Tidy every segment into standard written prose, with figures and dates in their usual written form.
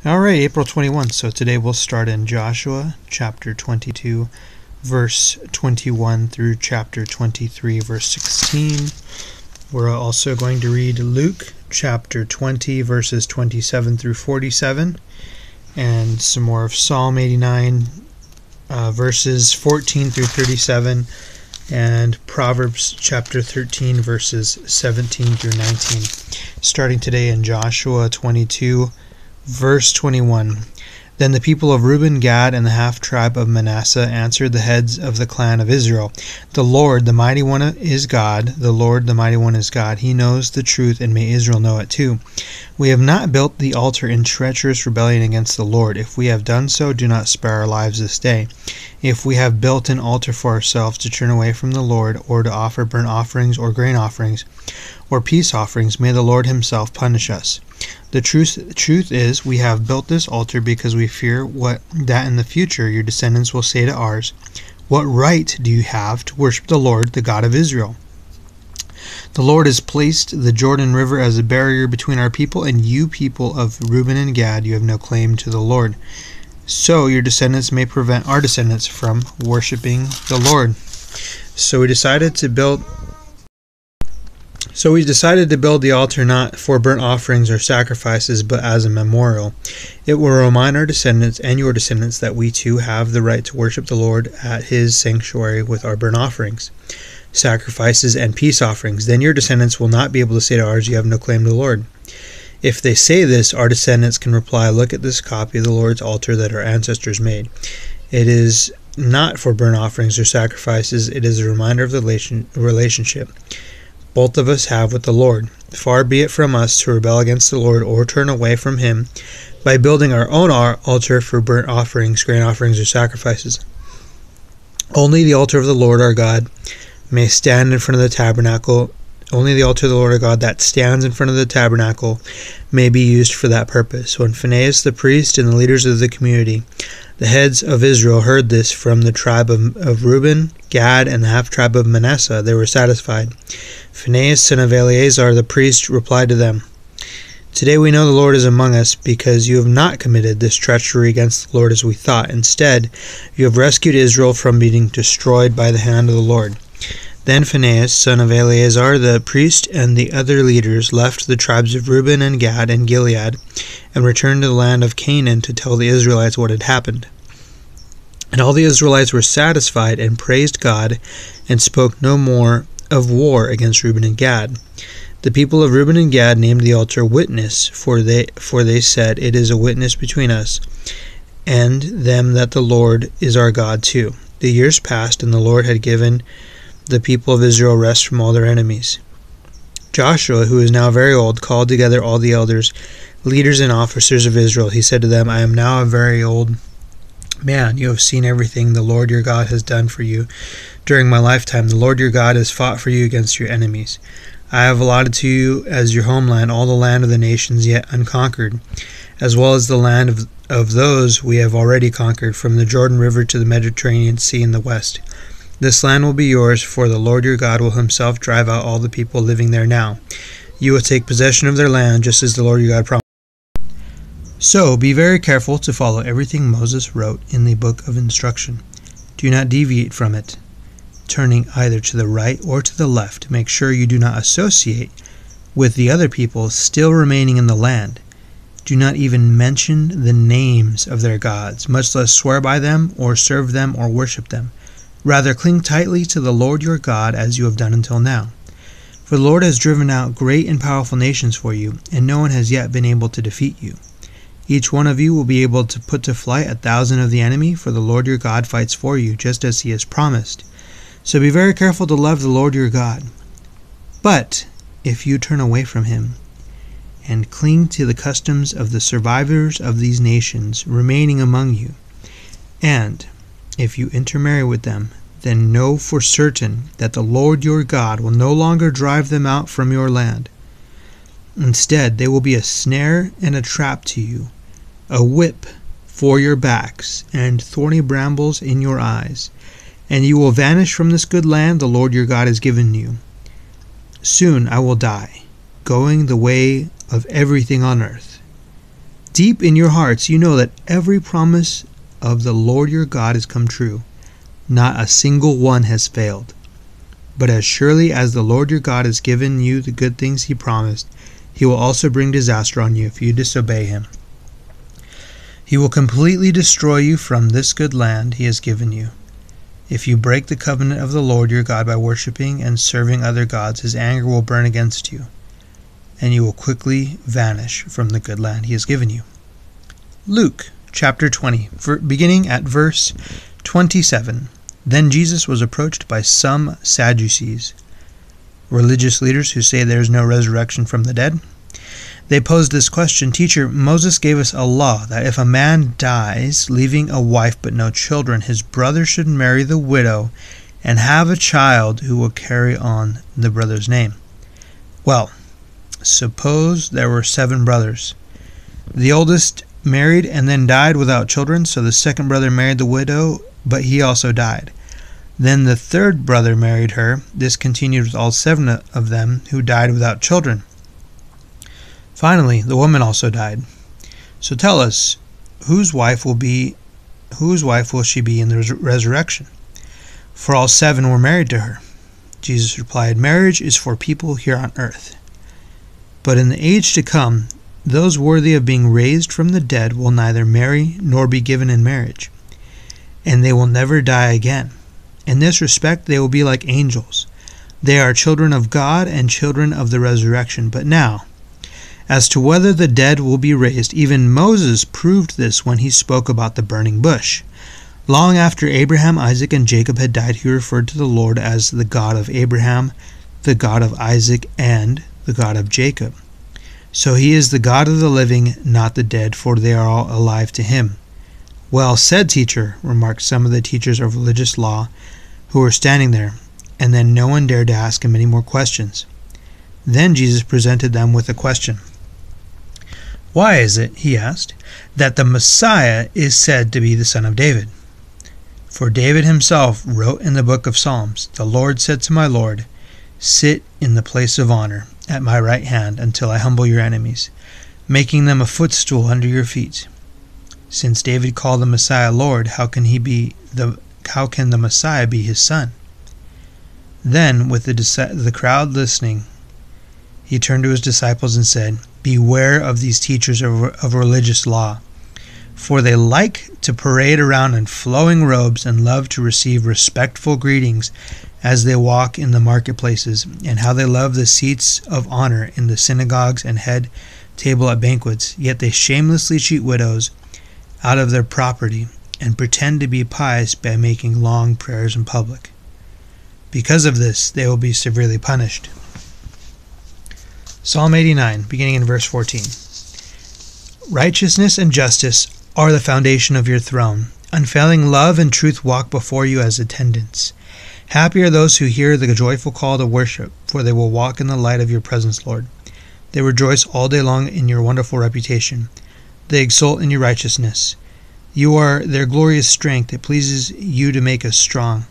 Alright, April 21. So today we'll start in Joshua chapter 22, verse 21 through chapter 23, verse 16. We're also going to read Luke chapter 20, verses 27 through 47, and some more of Psalm 89, verses 14 through 37, and Proverbs chapter 13, verses 17 through 19. Starting today in Joshua 22, Verse 21. Then the people of Reuben, Gad, and the half-tribe of Manasseh answered the heads of the clan of Israel, "The Lord, the mighty one, is God. The Lord, the mighty one, is God. He knows the truth, and may Israel know it too. We have not built the altar in treacherous rebellion against the Lord. If we have done so, do not spare our lives this day. If we have built an altar for ourselves to turn away from the Lord, or to offer burnt offerings or grain offerings, or peace offerings, may the Lord himself punish us. The truth is, we have built this altar because we fear that in the future your descendants will say to ours, 'What right do you have to worship the Lord, the God of Israel?' The Lord has placed the Jordan River as a barrier between our people and you, people of Reuben and Gad. You have no claim to the Lord. So your descendants may prevent our descendants from worshiping the Lord." So we decided to build the altar not for burnt offerings or sacrifices, but as a memorial. It will remind our descendants and your descendants that we too have the right to worship the Lord at his sanctuary with our burnt offerings, sacrifices, and peace offerings. Then your descendants will not be able to say to ours, "You have no claim to the Lord." If they say this, our descendants can reply, "Look at this copy of the Lord's altar that our ancestors made. It is not for burnt offerings or sacrifices. It is a reminder of the relationship both of us have with the Lord. Far be it from us to rebel against the Lord or turn away from him by building our own altar for burnt offerings, grain offerings, or sacrifices. Only the altar of the Lord our God may stand in front of the tabernacle. Only the altar of the Lord our God that stands in front of the tabernacle may be used for that purpose." When Phinehas the priest and the leaders of the community, the heads of Israel, heard this from the tribe of Reuben, Gad, and the half-tribe of Manasseh, they were satisfied. Phinehas, son of Eleazar the priest, replied to them, "Today we know the Lord is among us, because you have not committed this treachery against the Lord as we thought. Instead, you have rescued Israel from being destroyed by the hand of the Lord." Then Phinehas, son of Eleazar the priest, and the other leaders left the tribes of Reuben and Gad and Gilead, and returned to the land of Canaan to tell the Israelites what had happened. And all the Israelites were satisfied and praised God, and spoke no more of war against Reuben and Gad. The people of Reuben and Gad named the altar Witness, for they said, "It is a witness between us and them that the Lord is our God too." The years passed, and the Lord had given the people of Israel rest from all their enemies. Joshua, who is now very old, called together all the elders, leaders, and officers of Israel. He said to them, "I am now a very old man. You have seen everything the Lord your God has done for you during my lifetime. The Lord your God has fought for you against your enemies. I have allotted to you as your homeland all the land of the nations yet unconquered, as well as the land of those we have already conquered, from the Jordan River to the Mediterranean Sea in the west. This land will be yours, for the Lord your God will himself drive out all the people living there now. You will take possession of their land, just as the Lord your God promised. So be very careful to follow everything Moses wrote in the book of instruction. Do not deviate from it, turning either to the right or to the left. Make sure you do not associate with the other people still remaining in the land. Do not even mention the names of their gods, much less swear by them or serve them or worship them. Rather, cling tightly to the Lord your God as you have done until now. For the Lord has driven out great and powerful nations for you, and no one has yet been able to defeat you. Each one of you will be able to put to flight 1,000 of the enemy, for the Lord your God fights for you, just as he has promised. So be very careful to love the Lord your God. But if you turn away from him and cling to the customs of the survivors of these nations remaining among you, and if you intermarry with them, then know for certain that the Lord your God will no longer drive them out from your land. Instead, they will be a snare and a trap to you, a whip for your backs, and thorny brambles in your eyes, and you will vanish from this good land the Lord your God has given you. Soon I will die, going the way of everything on earth. Deep in your hearts you know that every promise of the Lord your God has come true. Not a single one has failed. But as surely as the Lord your God has given you the good things he promised, he will also bring disaster on you if you disobey him. He will completely destroy you from this good land he has given you. If you break the covenant of the Lord your God by worshiping and serving other gods, his anger will burn against you, and you will quickly vanish from the good land he has given you. Luke chapter 20, beginning at verse 27. Then Jesus was approached by some Sadducees, religious leaders who say there is no resurrection from the dead. They posed this question, "Teacher, Moses gave us a law that if a man dies, leaving a wife but no children, his brother should marry the widow and have a child who will carry on the brother's name. Well, suppose there were 7 brothers. The oldest married and then died without children, so the second brother married the widow, but he also died. Then the third brother married her. This continued with all 7 of them who died without children. Finally, the woman also died. So tell us, whose wife will she be in the resurrection? For all 7 were married to her." Jesus replied, "Marriage is for people here on earth. But in the age to come, those worthy of being raised from the dead will neither marry nor be given in marriage, and they will never die again. In this respect, they will be like angels. They are children of God and children of the resurrection. But now, as to whether the dead will be raised, even Moses proved this when he spoke about the burning bush. Long after Abraham, Isaac, and Jacob had died, he referred to the Lord as the God of Abraham, the God of Isaac, and the God of Jacob. So he is the God of the living, not the dead, for they are all alive to him." "Well said, teacher," remarked some of the teachers of religious law who were standing there, and then no one dared to ask him any more questions. Then Jesus presented them with a question. "Why is it," he asked, "that the Messiah is said to be the son of David? For David himself wrote in the book of Psalms, 'The Lord said to my Lord, sit in the place of honor at my right hand until I humble your enemies, making them a footstool under your feet.' Since David called the Messiah Lord, how can the Messiah be his son?" Then, with the crowd listening, he turned to his disciples and said, "Beware of these teachers of religious law, for they like to parade around in flowing robes and love to receive respectful greetings as they walk in the marketplaces, and how they love the seats of honor in the synagogues and head table at banquets. Yet they shamelessly cheat widows out of their property and pretend to be pious by making long prayers in public. Because of this, they will be severely punished." Psalm 89, beginning in verse 14. "Righteousness and justice are the foundation of your throne. Unfailing love and truth walk before you as attendants. Happy are those who hear the joyful call to worship, for they will walk in the light of your presence, Lord. They rejoice all day long in your wonderful reputation. They exult in your righteousness. You are their glorious strength. It pleases you to make us strong.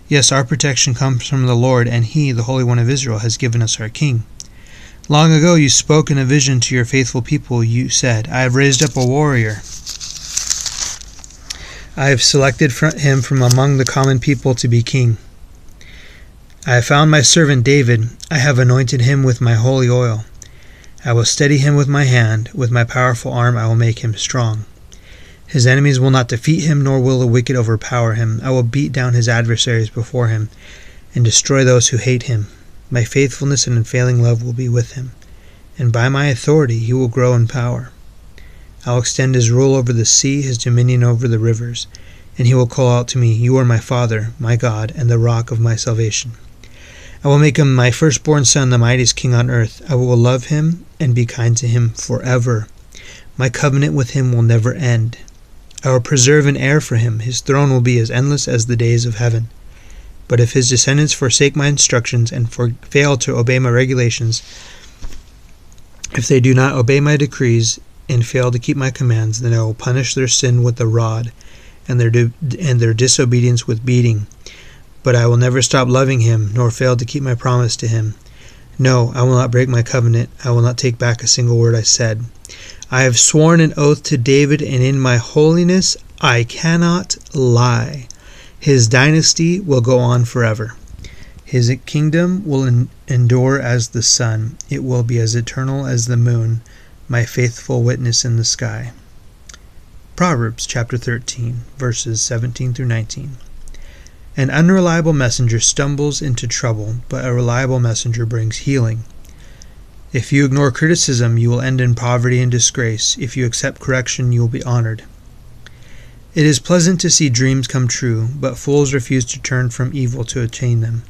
Yes, our protection comes from the Lord, and he, the Holy One of Israel, has given us our King. Long ago you spoke in a vision to your faithful people. You said, 'I have raised up a warrior. I have selected him from among the common people to be king. I have found my servant David. I have anointed him with my holy oil. I will steady him with my hand. With my powerful arm I will make him strong. His enemies will not defeat him, nor will the wicked overpower him. I will beat down his adversaries before him and destroy those who hate him. My faithfulness and unfailing love will be with him, and by my authority he will grow in power. I will extend his rule over the sea, his dominion over the rivers, and he will call out to me, 'You are my Father, my God, and the rock of my salvation.' I will make him my firstborn son, the mightiest king on earth. I will love him and be kind to him forever. My covenant with him will never end. I will preserve an heir for him. His throne will be as endless as the days of heaven. But if his descendants forsake my instructions and fail to obey my regulations, if they do not obey my decrees and fail to keep my commands, then I will punish their sin with the rod and their disobedience with beating. But I will never stop loving him, nor fail to keep my promise to him. No, I will not break my covenant. I will not take back a single word I said. I have sworn an oath to David, and in my holiness I cannot lie. His dynasty will go on forever. His kingdom will endure as the sun. It will be as eternal as the moon, my faithful witness in the sky. Proverbs chapter 13, verses 17 through 19. An unreliable messenger stumbles into trouble, but a reliable messenger brings healing. If you ignore criticism, you will end in poverty and disgrace. If you accept correction, you will be honored. It is pleasant to see dreams come true, but fools refuse to turn from evil to attain them.